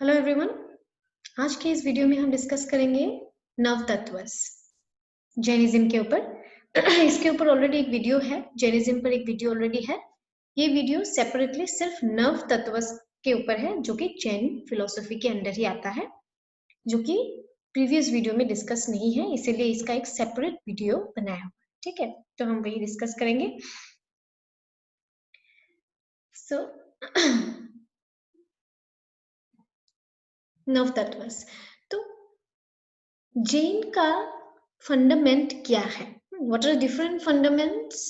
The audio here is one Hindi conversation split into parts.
Hello everyone. आज के इस वीडियो में हम डिस्कस करेंगे नव तत्व जैनिज्म के ऊपर। इसके ऊपर ऑलरेडी एक वीडियो है, जैनिज्म पर एक वीडियो ऑलरेडी है। ये वीडियो सेपरेटली सिर्फ नव तत्व के ऊपर है, जो कि जैन फिलोसफी के अंडर ही आता है, जो कि प्रीवियस वीडियो में डिस्कस नहीं है, इसीलिए इसका एक सेपरेट वीडियो बनाया हुआ। ठीक है, तो हम वही डिस्कस करेंगे। सो नव तत्व, तो जैन का फंडामेंट क्या है? What are different fundamentals,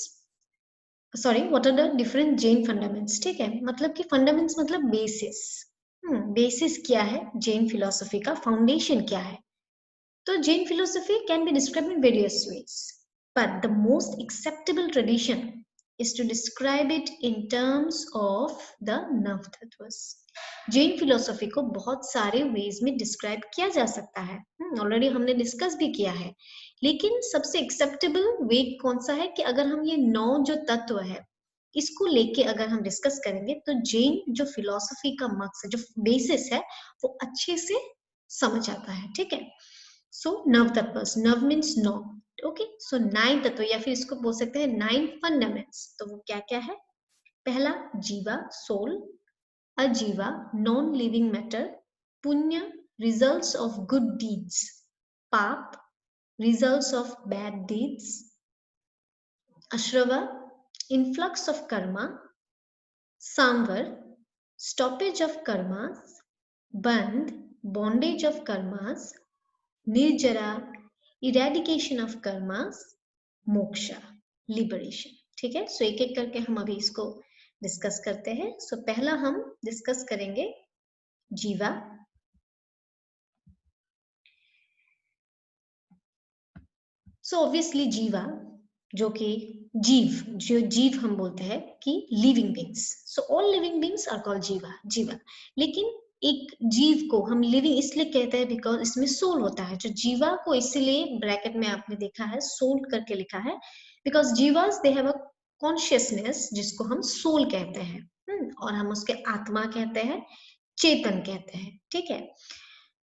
what are the different Jain fundamentals? ठीक है, मतलब कि फंडामेंट्स मतलब बेसिस। बेसिस क्या है जैन फिलोसफी का, फाउंडेशन क्या है? तो Jain philosophy can be described in various ways, but the most acceptable tradition is to describe it in terms of the नव तत्वस। जैन फिलोसफी को बहुत सारे वेज में डिस्क्राइब किया जा सकता है, ऑलरेडी हमने डिस्कस भी किया है, लेकिन सबसे एक्सेप्टेबल वे कौन सा है कि अगर हम ये 9 जो तत्व है इसको लेके अगर हम डिस्कस करेंगे तो जैन जो फिलोसफी का मकसद, जो बेसिस है, वो अच्छे से समझ आता है। ठीक है, सो नव तत्व, नव मीन्स 9। ओके, सो 9 तत्व या फिर इसको बोल सकते हैं 9 फंडामेंट्स। तो वो क्या क्या है? पहला जीवा, सोल। अजीवा, नॉन लिविंग मैटर। पुण्य, रिजल्ट्स ऑफ गुड डीड्स। पाप, रिजल्ट्स ऑफ बैड डीड्स। अश्रवा, इनफ्लक्स ऑफ कर्मा। सांवर, स्टॉपेज ऑफ कर्मास। बंध, बॉन्डेज ऑफ कर्मास। निर्जरा, इरेडिकेशन ऑफ कर्मास। मोक्षा, लिबरेशन। ठीक है, सो एक एक करके हम अभी इसको डिस्कस करते हैं। सो पहला हम डिस्कस करेंगे जीवा। सो ऑब्वियसली जीवा जो कि जो जीव हम बोलते हैं कि living beings. So all living beings are called jiva, jiva. लेकिन एक जीव को हम लिविंग इसलिए कहते हैं बिकॉज इसमें सोल होता है। जो जीवा को इसलिए ब्रैकेट में आपने देखा है सोल करके लिखा है, because जीवास they have a consciousness जिसको हम सोल कहते हैं, और हम उसके आत्मा कहते हैं, चेतन कहते हैं। ठीक है,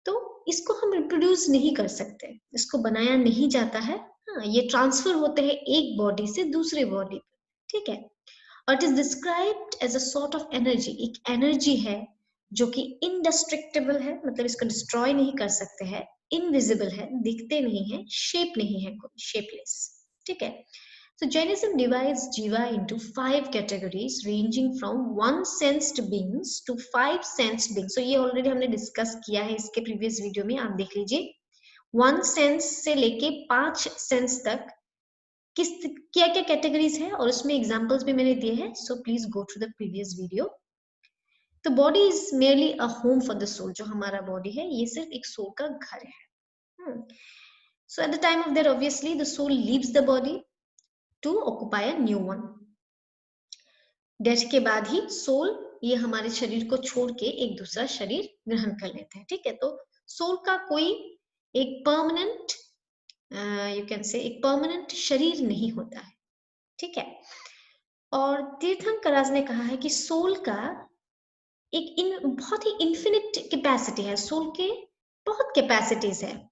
तो इसको हम रिप्रोड्यूस नहीं कर सकते, इसको बनाया नहीं जाता है। हाँ, ये ट्रांसफर होते हैं एक बॉडी से दूसरे बॉडी पर। ठीक है, और it is described as a sort of energy. एक एनर्जी है जो कि इनडिस्ट्रक्टेबल है, मतलब इसको डिस्ट्रॉय नहीं कर सकते हैं। इनविजिबल है, दिखते नहीं है, शेप नहीं है, शेपलेस। ठीक है, so Jainism divides jiva into 5 categories ranging from one sensed beings to 5 sensed beings. So ये already हमने डिस्कस किया है इसके प्रीवियस वीडियो में, आप देख लीजिए। 1 सेंस से लेके 5 सेंस तक किस क्या क्या कैटेगरीज है, और उसमें एग्जांपल्स भी मैंने दिए हैं। So please go to the previous video. तो body is merely a home for the soul. जो हमारा बॉडी है ये सिर्फ एक सोल का घर है। So at the time of their obviously the soul leaves the body to occupy a new one. Death के बाद ही सोल ये हमारे शरीर को छोड़ के एक दूसरा शरीर ग्रहण कर लेते हैं। ठीक है, तो सोल का कोई एक परमानेंट, यू कैन से एक परमानेंट शरीर नहीं होता है। ठीक है, और तीर्थंकराज ने कहा है कि सोल का एक बहुत ही इन्फिनिट कैपेसिटी है। सोल के बहुत कैपेसिटीज है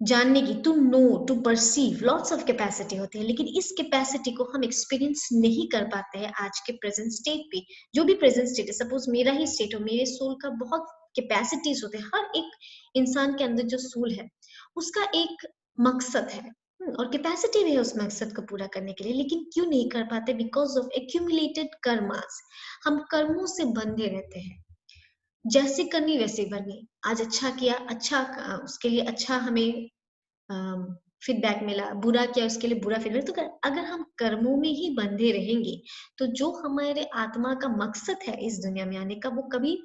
जानने की, to know, to perceive, lots of capacity होती है, लेकिन इस कैपेसिटी को हम एक्सपीरियंस नहीं कर पाते हैं आज के प्रेजेंट स्टेट पे। जो भी प्रेजेंट स्टेट है, सपोज मेरा ही स्टेट हो, मेरे सोल का बहुत कैपेसिटीज होते हैं। हर एक इंसान के अंदर जो सोल है उसका एक मकसद है, और कैपेसिटी भी है उस मकसद को पूरा करने के लिए, लेकिन क्यों नहीं कर पाते? Because of accumulated karmas. हम कर्मों से बंधे रहते हैं, जैसे करनी वैसे बननी। आज अच्छा किया, अच्छा उसके लिए अच्छा हमें फीडबैक मिला, बुरा किया उसके लिए बुरा फीडबैक। तो अगर हम कर्मों में ही बंधे रहेंगे तो जो हमारे आत्मा का मकसद है इस दुनिया में आने का, वो कभी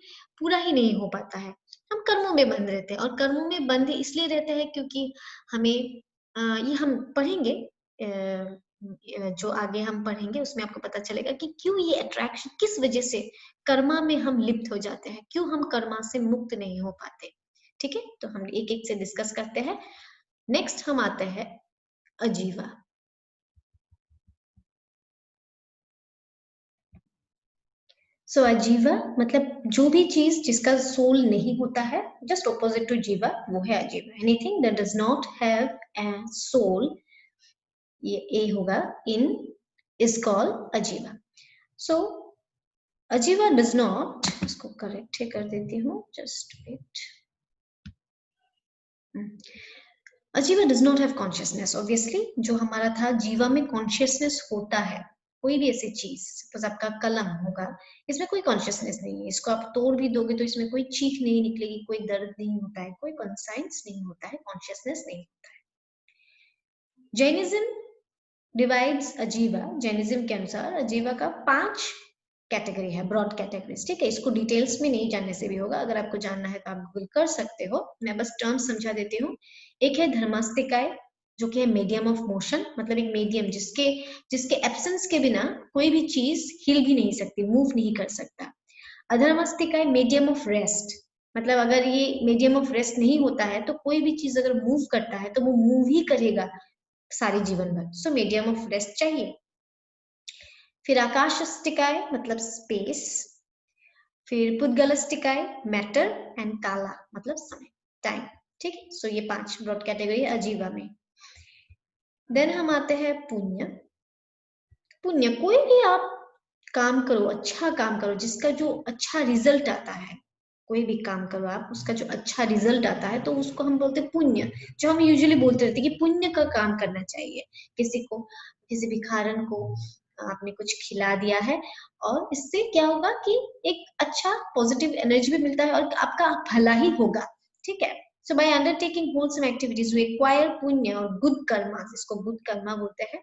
पूरा ही नहीं हो पाता है। हम कर्मों में बंध रहते हैं, और कर्मों में बंधे इसलिए रहते हैं क्योंकि हमें ये हम पढ़ेंगे, जो आगे हम पढ़ेंगे उसमें आपको पता चलेगा कि क्यों ये अट्रैक्शन, किस वजह से कर्मा में हम लिप्त हो जाते हैं, क्यों हम कर्मा से मुक्त नहीं हो पाते। ठीक है, तो हम एक एक से डिस्कस करते हैं। नेक्स्ट हम आते हैं अजीवा। सो अजीवा मतलब जो भी चीज जिसका सोल नहीं होता है, जस्ट ऑपोजिट टू जीवा वो है अजीवा। Anything that does not have a soul, ये ए होगा इन, इज कॉल्ड अजीवा। सो अजीवा डज नॉट, इसको करेक्ट ही कर देती हूँ, जस्ट वेट। अजीवा does not have consciousness. Obviously जो हमारा था जीवा में कॉन्शियसनेस होता है, कोई भी ऐसी चीज, सपोज आपका कलम होगा, इसमें कोई कॉन्शियसनेस नहीं है, इसको आप तोड़ भी दोगे तो इसमें कोई चीख नहीं निकलेगी, कोई दर्द नहीं होता है, कोई कंसाइंस नहीं होता है, कॉन्शियसनेस नहीं होता है। जैनिज्म डिवाइड्स अजीवा, जैनिज्म के अनुसार अजीवा का 5 कैटेगरी है, ब्रॉड कैटेगरीज, ठीक है। इसको डिटेल्स में नहीं जानने से भी होगा, अगर आपको जानना है तो आप गूगल कर सकते हो, मैं बस टर्म्स समझा देती हूँ। एक है धर्मास्तिकाय, जो कि है मीडियम ऑफ मोशन, मतलब एक मीडियम जिसके जिसके एब्सेंस के बिना कोई भी चीज हिल भी नहीं सकती, मूव नहीं कर सकता। अधर्मास्तिकाय मीडियम ऑफ रेस्ट, मतलब अगर ये मीडियम ऑफ रेस्ट नहीं होता है तो कोई भी चीज अगर मूव करता है तो वो मूव ही करेगा सारे जीवन भर, सो मीडियम ऑफ रेस्ट चाहिए। फिर आकाशस्तिकाय मतलब स्पेस, फिर पुद्गलस्तिकाय मैटर, एंड काला मतलब समय, टाइम, ठीक है। सो ये 5 ब्रॉड कैटेगरी अजीवा में। देन हम आते हैं पुण्य। पुण्य कोई भी आप काम करो, अच्छा काम करो जिसका जो अच्छा रिजल्ट आता है, कोई भी काम करो आप उसका जो अच्छा रिजल्ट आता है तो उसको हम बोलते हैं पुण्य। जो हम यूजुअली बोलते रहते हैं कि पुण्य का काम करना चाहिए, किसी को, किसी भिखारन को आपने कुछ खिला दिया है और इससे क्या होगा कि एक अच्छा पॉजिटिव एनर्जी भी मिलता है और आपका भला ही होगा, ठीक है। So by undertaking wholesome activities we acquire पुण्य और गुड कर्मा, इसको गुड कर्मा बोलते हैं।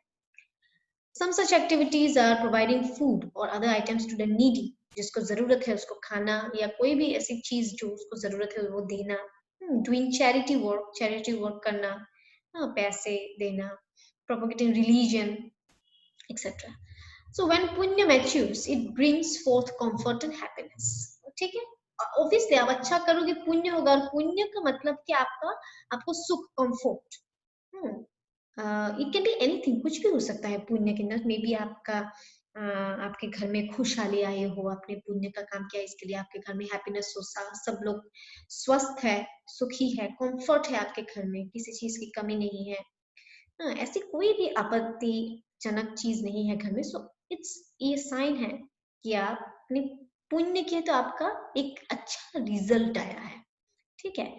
Some such activities are providing food or other items to the needy, जिसको जरूरत है उसको खाना या कोई भी ऐसी चीज जो उसको जरूरत है वो देना। Doing charity work करना, पैसे देना, propagating religion, etc. So when punya matures, it brings forth comfort and happiness. ठीक है, ऑब्वियसली आप अच्छा करोगे पुण्य होगा, और पुण्य का मतलब कि आपका, आपको सुख, comfort, it can be anything, कुछ भी हो सकता है पुण्य के अंदर। मे बी आपका आपके घर में खुशहाली आई हो, आपने पुण्य का काम किया, इसके लिए आपके घर में हैप्पीनेस हो, सब लोग स्वस्थ है, सुखी है, कंफर्ट है, आपके घर में किसी चीज की कमी नहीं है, ऐसी कोई भी आपत्तिजनक चीज नहीं है घर में। सो इट्स, ये साइन है कि आपने पुण्य किया तो आपका एक अच्छा रिजल्ट आया है, ठीक है।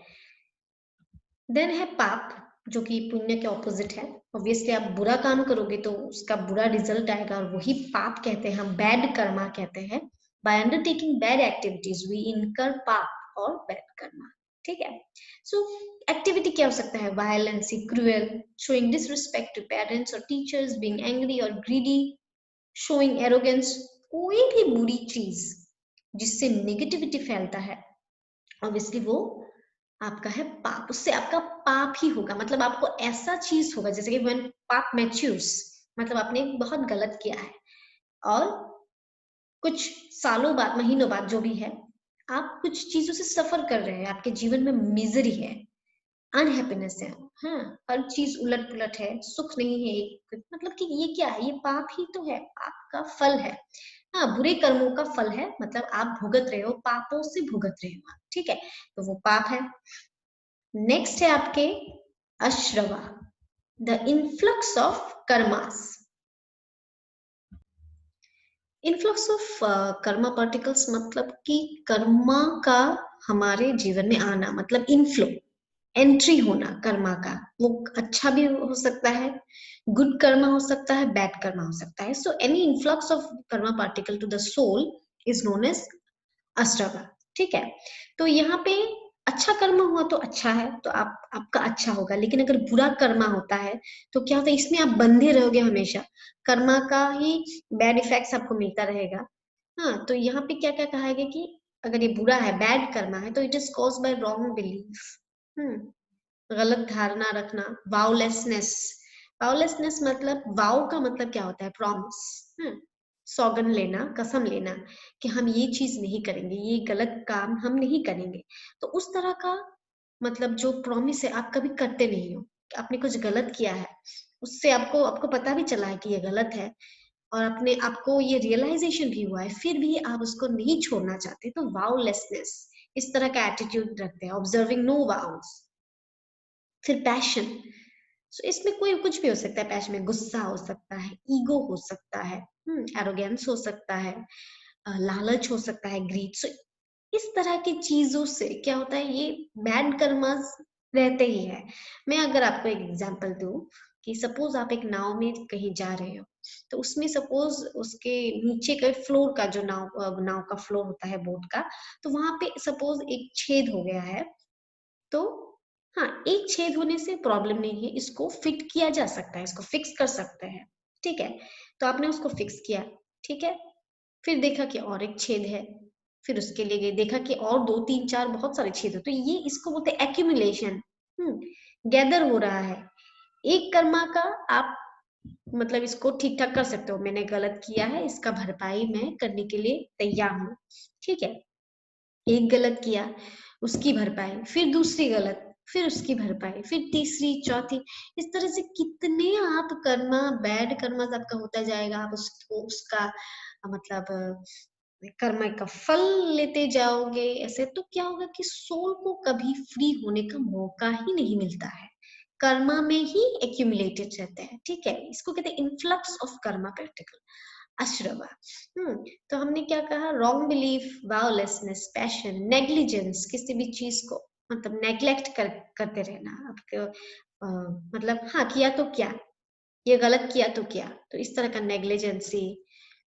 देन है पाप, जो कि पुण्य के ऑपोजिट है। ऑब्वियसली आप बुरा काम करोगे तो उसका बुरा रिजल्ट आएगा और वही पाप कहते हैं, हम बैड कर्मा कहते हैं। By undertaking bad activities we incur पाप और बैड कर्मा, ठीक है। सो एक्टिविटी क्या हो सकता है, violence, cruel, showing disrespect to parents और टीचर्स, बीइंग एंग्री और ग्रीडी, शोइंग एरोगेंस, कोई भी बुरी चीज जिससे नेगेटिविटी फैलता है, ऑब्वियसली वो आपका है पाप, उससे आपका पाप ही होगा। मतलब आपको ऐसा चीज होगा जैसे कि व्हेन पाप मैच्योर्स, मतलब आपने बहुत गलत किया है और कुछ सालों बाद, महीनों बाद, जो भी है, आप कुछ चीजों से सफर कर रहे हैं, आपके जीवन में मिजरी है, अनहैप्पीनेस है, हाँ, हर चीज उलट पुलट है, सुख नहीं है, मतलब कि ये क्या है, ये पाप ही तो है, पाप का फल है। हाँ, बुरे कर्मों का फल है, मतलब आप भुगत रहे हो, पापों से भुगत रहे हो, ठीक है, तो वो पाप है। नेक्स्ट है आपके अश्रवा, the influx of karmas. Influx of Karma particles मतलब कि कर्मा का हमारे जीवन में आना, मतलब इनफ्लो, एंट्री होना कर्मा का, वो अच्छा भी हो सकता है, गुड कर्मा हो सकता है, बैड कर्मा हो सकता है। So any influx of karma particle to the soul is known as अष्टवा, ठीक है। तो यहाँ पे अच्छा कर्म हुआ तो अच्छा है, तो आपका अच्छा होगा, लेकिन अगर बुरा कर्मा होता है तो क्या होता है, इसमें आप बंधे रहोगे हमेशा, कर्मा का ही बैड इफेक्ट्स आपको मिलता रहेगा। हाँ, तो यहाँ पे क्या क्या कहा गया कि अगर ये बुरा है, बैड कर्मा है, तो it is cause by wrong belief, गलत धारणा रखना, वावलेसनेस। वावलेसनेस मतलब, वाव का मतलब क्या होता है, प्रॉमिस, सौगन लेना, कसम लेना कि हम ये चीज नहीं करेंगे, ये गलत काम हम नहीं करेंगे। तो उस तरह का मतलब जो प्रॉमिस है आप कभी करते नहीं हो, कि आपने कुछ गलत किया है, उससे आपको आपको पता भी चला है कि ये गलत है, और अपने आपको ये रियलाइजेशन भी हुआ है, फिर भी आप उसको नहीं छोड़ना चाहते, तो वाउलेसनेस, इस तरह का एटीट्यूड रखते हैं, ऑब्जर्विंग नो वाउल्स। फिर पैशन, सो इसमें कोई कुछ भी हो सकता है, पैशन में गुस्सा हो सकता है, ईगो हो सकता है, एरोगेंस हो सकता है, लालच हो सकता है, ग्रीड। सो इस तरह की चीजों से क्या होता है, ये बैड कर्मास रहते ही है। मैं अगर आपको एक एग्जांपल दूं कि सपोज आप एक नाव में कहीं जा रहे हो, तो उसमें सपोज उसके नीचे का फ्लोर का जो नाव का फ्लोर होता है बोट का, तो वहां पे सपोज एक छेद हो गया है, तो हाँ, एक छेद होने से प्रॉब्लम नहीं है, इसको फिट किया जा सकता है, इसको फिक्स कर सकते हैं, ठीक है। तो आपने उसको फिक्स किया, ठीक है। फिर देखा कि और एक छेद है, फिर उसके लिए गए, देखा कि और 2 3 4 बहुत सारे छेद है, तो ये इसको बोलते हैं एक्यूमुलेशन, गैदर हो रहा है। एक कर्मा का आप मतलब इसको ठीक ठाक कर सकते हो, मैंने गलत किया है, इसका भरपाई मैं करने के लिए तैयार हूँ, ठीक है। एक गलत किया, उसकी भरपाई, फिर दूसरी गलत, फिर उसकी भरपाई, फिर तीसरी, चौथी, इस तरह से कितने आप कर्मा, बैड कर्मा आपका होता जाएगा, आप उसको उसका मतलब कर्म का फल लेते जाओगे ऐसे, तो क्या होगा कि सोल को कभी फ्री होने का मौका ही नहीं मिलता है, कर्मा में ही एक्यूमुलेटेड रहते हैं, ठीक है। इसको कहते हैं इन्फ्लक्स ऑफ कर्मा पार्टिकल, अश्रवा। तो हमने क्या कहा, रॉन्ग बिलीफ, वावलेसनेस, पैशन, नेग्लिजेंस, किसी भी चीज को मतलब नेग्लेक्ट करते रहना आपके, मतलब हाँ किया तो क्या, ये गलत किया तो क्या, तो इस तरह का नेग्लिजेंसी।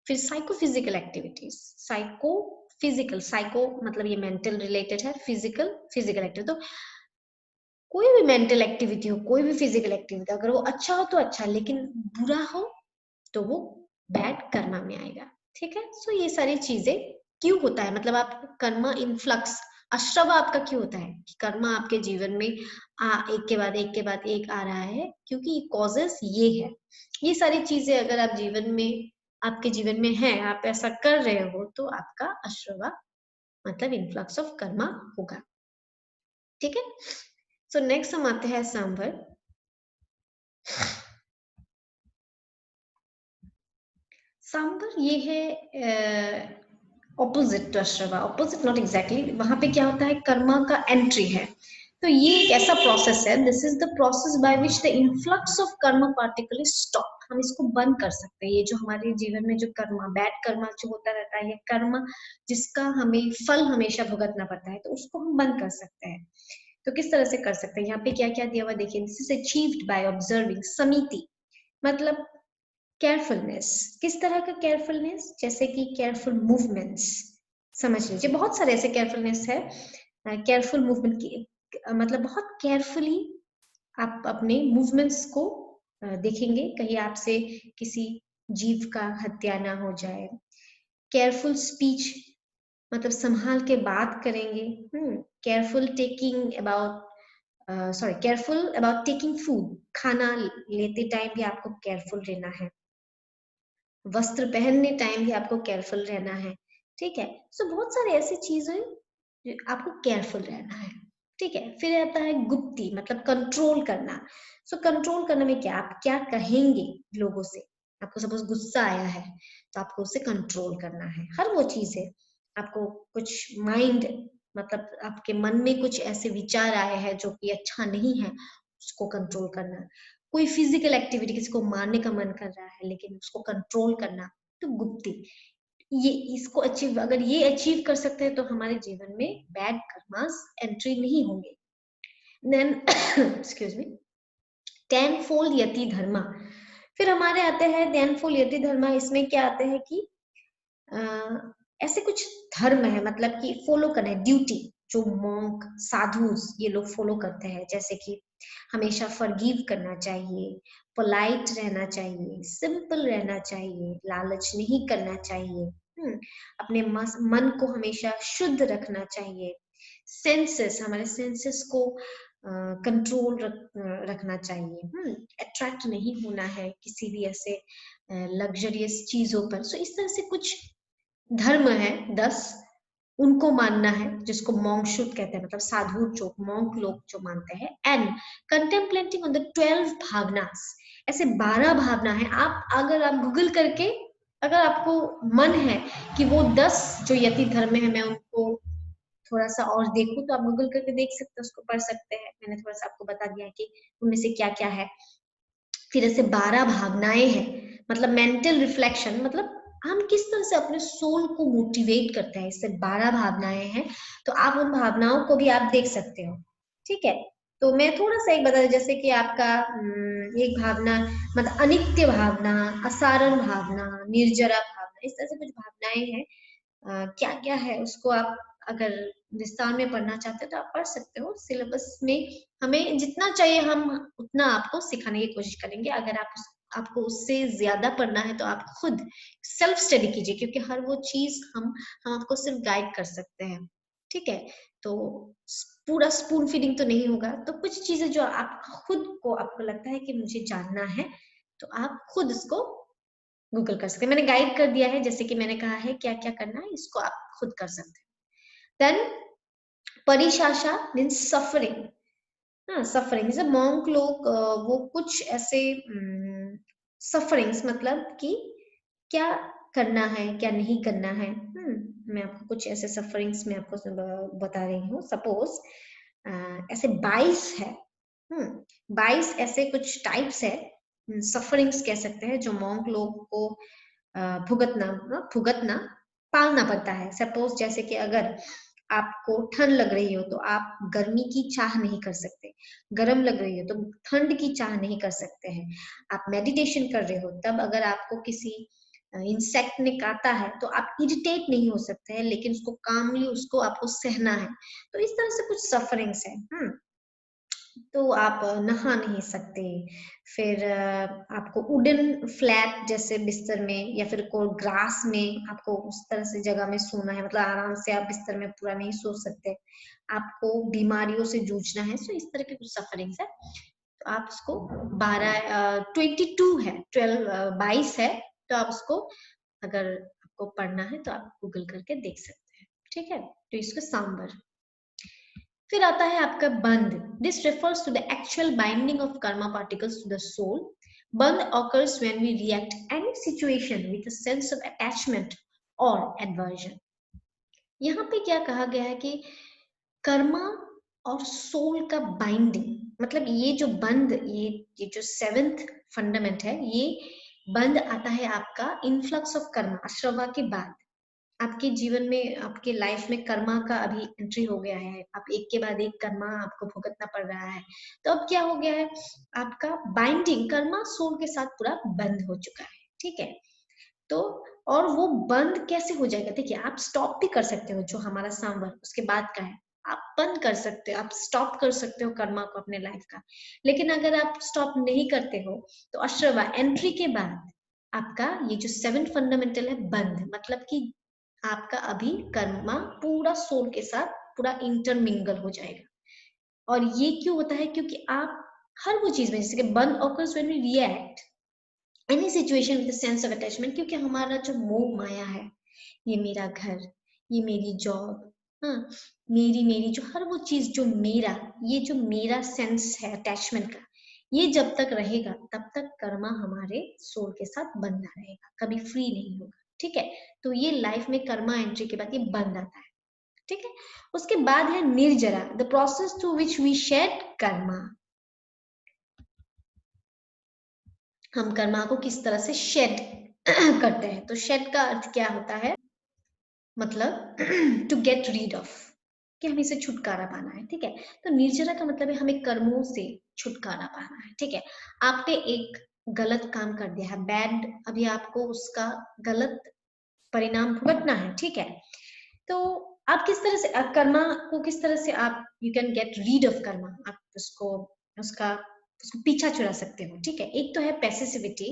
फिर साइकोफिजिकल एक्टिविटीज, साइको मतलब ये मेंटल रिलेटेड है, फिजिकल फिजिकल एक्टिविटी, तो कोई भी मेंटल एक्टिविटी हो, कोई भी फिजिकल एक्टिविटी, अगर वो अच्छा हो तो अच्छा, लेकिन बुरा हो तो वो बैड कर्मा में आएगा, ठीक है। सो ये सारी चीजें क्यों होता है, मतलब आप कर्मा इनफ्लक्स, अश्रवा आपका क्यों होता है कि कर्मा आपके जीवन में एक के बाद एक के बाद एक आ रहा है, क्योंकि कॉजेस ये है। ये सारी चीजें अगर आप जीवन में, आपके जीवन में है, आप ऐसा कर रहे हो, तो आपका अश्रवा मतलब इनफ्लक्स ऑफ कर्मा होगा, ठीक है। सो नेक्स्ट हम आते हैं सांबर। सांबर ये है ऑपोजिट टू अश्रवा, ऑपोजिट नॉट एग्जैक्टली, वहां पे क्या होता है, कर्मा का एंट्री है। तो ये एक ऐसा प्रोसेस है, this is the process by which the influx of karma particle is stop, हम इसको बंद कर सकते हैं। ये जो हमारे जीवन में जो कर्मा, बैड कर्मा जो होता रहता है, ये कर्मा जिसका हमें फल हमेशा भुगतना पड़ता है, तो उसको हम बंद कर सकते हैं। तो किस तरह से कर सकते हैं, यहाँ पे क्या क्या दिया हुआ देखिए, this is achieved by observing समिति, मतलब केयरफुलनेस। किस तरह का केयरफुलनेस, जैसे कि केयरफुल मूवमेंट्स, समझ लीजिए बहुत सारे ऐसे केयरफुलनेस है। केयरफुल मूवमेंट की मतलब बहुत केयरफुली आप अपने मूवमेंट्स को देखेंगे, कहीं आपसे किसी जीव का हत्या ना हो जाए। केयरफुल स्पीच, मतलब संभाल के बात करेंगे। Careful taking about sorry careful about taking food, खाना लेते टाइम भी आपको केयरफुल रहना है। वस्त्र पहनने टाइम भी आपको केयरफुल रहना है, ठीक है। सो बहुत सारी ऐसी चीजें जो आपको केयरफुल रहना है, ठीक है। फिर आता है गुप्ती, मतलब कंट्रोल करना। सो कंट्रोल करने में क्या, आप क्या कहेंगे लोगों से, आपको सपोज गुस्सा आया है, तो आपको उसे कंट्रोल करना है। हर वो चीज है, आपको कुछ माइंड, मतलब आपके मन में कुछ ऐसे विचार आए हैं जो कि अच्छा नहीं है, उसको कंट्रोल करना। कोई फिजिकल एक्टिविटी, किसी को मारने का मन कर रहा है लेकिन उसको कंट्रोल करना, तो गुप्ती। ये इसको अचीव, अगर ये अचीव कर सकते हैं, तो हमारे जीवन में बैड कर्मास एंट्री नहीं होंगे। देन एक्सक्यूज मी, टेनफोल्ड यति धर्मा। फिर हमारे आते हैं टेनफोल्ड यति धर्मा, इसमें क्या आते हैं कि ऐसे कुछ धर्म है, मतलब कि फॉलो करना है, ड्यूटी, जो मॉन्क साधु ये लोग फॉलो करते हैं, जैसे कि हमेशा फॉरगिव करना चाहिए, पोलाइट रहना चाहिए, सिंपल रहना चाहिए, लालच नहीं करना चाहिए, अपने मन को हमेशा शुद्ध रखना चाहिए, सेंसेस, हमारे सेंसेस को कंट्रोल रखना चाहिए, अट्रैक्ट नहीं होना है किसी भी ऐसे लग्जरियस चीजों पर। सो इस तरह से कुछ धर्म है 10, उनको मानना है, जिसको मॉन्क शुड कहते हैं, मतलब साधु जो मॉन्क लोग जो मानते हैं। एंड कंटेम्पलेटिंग ऑन द 12 भावनास, ऐसे 12 भावना है। आप अगर आप गूगल करके अगर आपको मन है कि वो 10 जो यति धर्म है मैं उनको थोड़ा सा और देखूं, तो आप गूगल करके देख सकते हैं, उसको पढ़ सकते हैं। मैंने थोड़ा सा आपको बता दिया कि उनमें से क्या क्या है। फिर ऐसे 12 भावनाएं हैं, मतलब मेंटल रिफ्लेक्शन, मतलब हम किस तरह से अपने सोल को मोटिवेट करते हैं, इससे 12 भावनाएं हैं। तो आप उन भावनाओं को भी आप देख सकते हो, ठीक है। तो मैं थोड़ा सा एक बता दूं, जैसे कि आपका एक भावना, मतलब अनित्य भावना, असारण भावना, निर्जरा भावना, इस तरह से कुछ भावनाएं हैं। क्या क्या है उसको आप अगर विस्तार में पढ़ना चाहते हो तो आप पढ़ सकते हो। सिलेबस में हमें जितना चाहिए हम उतना आपको सिखाने की कोशिश करेंगे। अगर आपको उससे ज्यादा पढ़ना है तो आप खुद सेल्फ स्टडी कीजिए, क्योंकि हर वो चीज हम आपको सिर्फ गाइड कर सकते हैं, ठीक है। तो पूरा स्पून फीडिंग तो नहीं होगा, तो कुछ चीजें जो आप खुद को आपको लगता है कि मुझे जानना है, तो आप खुद इसको गूगल कर सकते हैं। मैंने गाइड कर दिया है, जैसे कि मैंने कहा है क्या क्या करना है, इसको आप खुद कर सकते हैं। देन परिशाशा मीन्स सफरिंग। हाँ, सफरिंग जैसे मॉन्क लोग वो कुछ ऐसे सफरिंग्स, मतलब कि क्या करना है क्या नहीं करना है। मैं आपको कुछ ऐसे सफरिंग्स में आपको बता रही हूँ। सपोज ऐसे 22 है, 22 ऐसे कुछ टाइप्स है, सफरिंग्स कह सकते हैं, जो मॉन्क लोग को भुगतना पालना पड़ता है। सपोज जैसे कि अगर आपको ठंड लग रही हो तो आप गर्मी की चाह नहीं कर सकते, गर्म लग रही हो तो ठंड की चाह नहीं कर सकते हैं। आप मेडिटेशन कर रहे हो तब अगर आपको किसी इंसेक्ट ने काटा है तो आप इरिटेट नहीं हो सकते हैं, लेकिन उसको कामली उसको आपको सहना है। तो इस तरह से कुछ सफरिंग्स है। तो आप नहा नहीं सकते। फिर आपको वुडन फ्लैट जैसे बिस्तर में या फिर कोई ग्रास में आपको उस तरह से जगह में सोना है, मतलब आराम से आप बिस्तर में पूरा नहीं सो सकते। आपको बीमारियों से जूझना है। सो इस तरह के कुछ सफरिंग्स है। तो आप उसको 22 है, 22 है। तो आप उसको अगर आपको पढ़ना है तो आप गूगल करके देख सकते हैं, ठीक है। तो इसको सांबर। फिर आता है आपका बंध। This refers to the actual binding of Karma particles to the soul. Bandh occurs when we react any situation with a sense of attachment or aversion. यहाँ पे क्या कहा गया है कि कर्मा और सोल का बाइंडिंग, मतलब ये जो बंध, ये जो 7th फंडामेंट है, ये बंध आता है आपका इनफ्लक्स ऑफ कर्मा, अश्रवा के बाद। आपके जीवन में, आपके लाइफ में कर्मा का अभी एंट्री हो गया है। आप एक के बाद एक कर्मा आपको भुगतना पड़ रहा है। तो अब क्या हो गया है, आपका बाइंडिंग कर्मा सोल के साथ पूरा बंद हो चुका है, ठीक है। तो और वो बंद कैसे हो जाएगा, देखिए आप स्टॉप भी कर सकते हो, जो हमारा सांवर उसके बाद का है, आप बंद कर सकते हो, आप स्टॉप कर सकते हो कर्मा को अपने लाइफ का। लेकिन अगर आप स्टॉप नहीं करते हो तो अश्रवा एंट्री के बाद आपका ये जो 7 फंडामेंटल है बंद, मतलब कि आपका अभी कर्मा पूरा सोल के साथ पूरा इंटरमिंगल हो जाएगा। और ये क्यों होता है, क्योंकि आप हर वो चीज में, जैसे कि bandh occurs when we react any situation with sense of attachment, क्योंकि हमारा जो मोह माया है, ये मेरा घर, ये मेरी जॉब, हाँ, मेरी मेरी जो हर वो चीज जो मेरा, ये जो मेरा सेंस है अटैचमेंट का, ये जब तक रहेगा तब तक कर्मा हमारे सोल के साथ बंधा रहेगा, कभी फ्री नहीं होगा, ठीक है। तो ये लाइफ में कर्मा एंट्री के बाद ये बंद आता है, ठीक है। उसके बाद है निर्जरा, the process through which we shed karma. हम कर्मा को किस तरह से शेड करते हैं। तो शेड का अर्थ क्या होता है, मतलब टू गेट रीड ऑफ, कि हमें इसे छुटकारा पाना है, ठीक है। तो निर्जरा का मतलब है हमें कर्मों से छुटकारा पाना है, ठीक है। आपने एक गलत काम कर दिया है, बैड, अभी आपको उसका गलत परिणाम भुगतना है, ठीक है। तो आप किस तरह से कर्मा को, किस तरह से आप you can get rid of Karma, आप उसको उसका उसको पीछा छुड़ा सकते हो, ठीक है। एक तो है पैसिविटी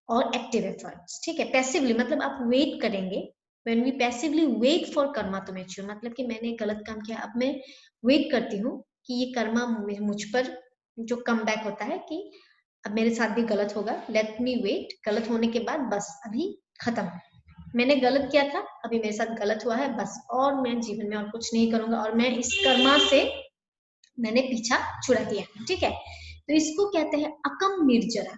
और एक्टिव एफर्ट्स, ठीक है। पैसिवली मतलब आप वेट करेंगे, when we passively wait for karma to mature, मतलब कि मैंने गलत काम किया, अब मैं वेट करती हूँ कि ये कर्मा मुझ पर जो कम बैक होता है कि अब मेरे साथ भी गलत होगा, लेट मी वेट, गलत होने के बाद बस अभी खत्म, मैंने गलत किया था, अभी मेरे साथ गलत हुआ है बस, और मैं जीवन में और कुछ नहीं करूंगा, और मैं इस कर्मा से मैंने पीछा छुड़ा दिया, ठीक है। तो इसको कहते हैं अकम निर्जरा।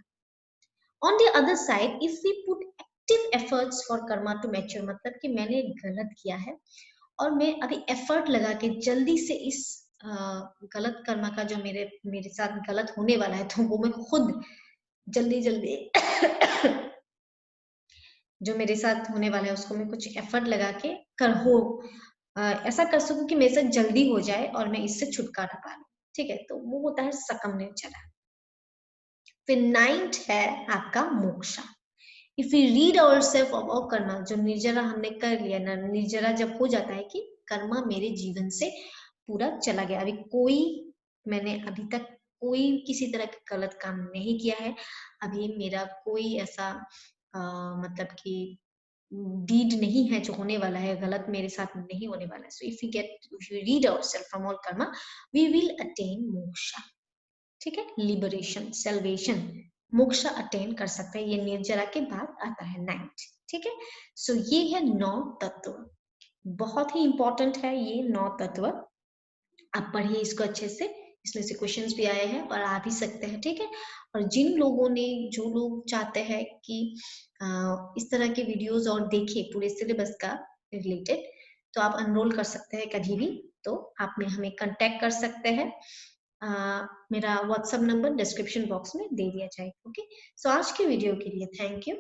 On the other side, if we put active efforts for karma to mature, मतलब कि मैंने गलत किया है और मैं अभी एफर्ट लगा के जल्दी से इस गलत कर्मा का जो मेरे मेरे साथ गलत होने वाला है, तो वो मैं खुद जल्दी जल्दी जो मेरे साथ होने वाला है उसको मैं कुछ एफर्ट लगा के ऐसा कर सकूं कि मेरे साथ जल्दी हो जाए और मैं इससे छुटकारा पा लूं। ठीक है, तो वो होता है सकम निर्जरा। फिर 9th है आपका moksha. If we read our self about karma, जो निर्जरा हमने कर लिया ना, निर्जरा जब हो जाता है कि कर्मा मेरे जीवन से पूरा चला गया, मैंने अभी तक कोई किसी तरह का गलत काम नहीं किया है, अभी मेरा कोई ऐसा मतलब कि डीड नहीं है जो होने वाला है, गलत मेरे साथ नहीं होने वाला है। So if you read ourselves from all karma, we will attain moksha. ठीक है, लिबरेशन, सेल्वेशन, मोक्षा अटेन कर सकते हैं। ये निर्जरा के बाद आता है 9th। ठीक है, सो ये है 9 तत्व, बहुत ही इंपॉर्टेंट है ये 9 तत्व। आप पढ़िए इसको अच्छे से, इसमें से क्वेश्चंस भी आए हैं और आ भी सकते हैं। ठीक है, और जो लोग चाहते हैं कि इस तरह के वीडियोस और देखें पूरे सिलेबस का रिलेटेड, तो आप अनरोल कर सकते हैं कभी भी, तो आप में हमें कांटेक्ट कर सकते हैं। मेरा व्हाट्सएप नंबर डिस्क्रिप्शन बॉक्स में दे दिया जाएगा। ओके, सो आज के वीडियो के लिए थैंक यू।